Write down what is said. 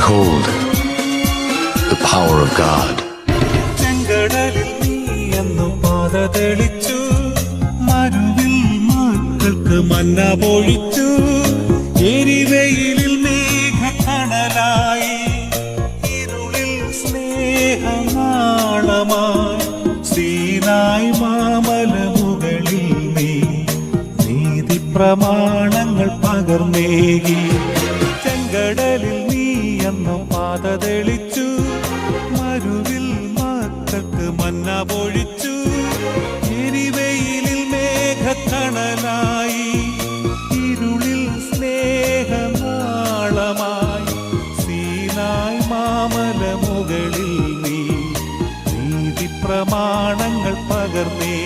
Behold the power of God. ചെങ്കടലിൽ നീയെന്നു പാത തെളിച്ചു, മരുവിൽ മക്കൾക്ക് മന്ന പൊഴിച്ചു, എരിവെയിലിൽ മേഘക്കണലായി, ഇരുളിൽ സ്നേഹനാളമായി, സീനായ് മാമലമുകളിൽ നീ നീതി പ്രമാണങ്ങൾ പകർന്നേകി. ചെങ്കടലിൽ നീയെന്നു പാത തെളിച്ചു, മരുവിൽ മക്കൾക്ക് മന്ന പൊഴിച്ചു, എരിവെയിലിൽ മേഘക്കണലായി, ഇരുളിൽ സ്നേഹനാളമായി, സീനായ് മാമലമുകളിൽ നീ നീതി പ്രമാണങ്ങൾ പകർന്നേ.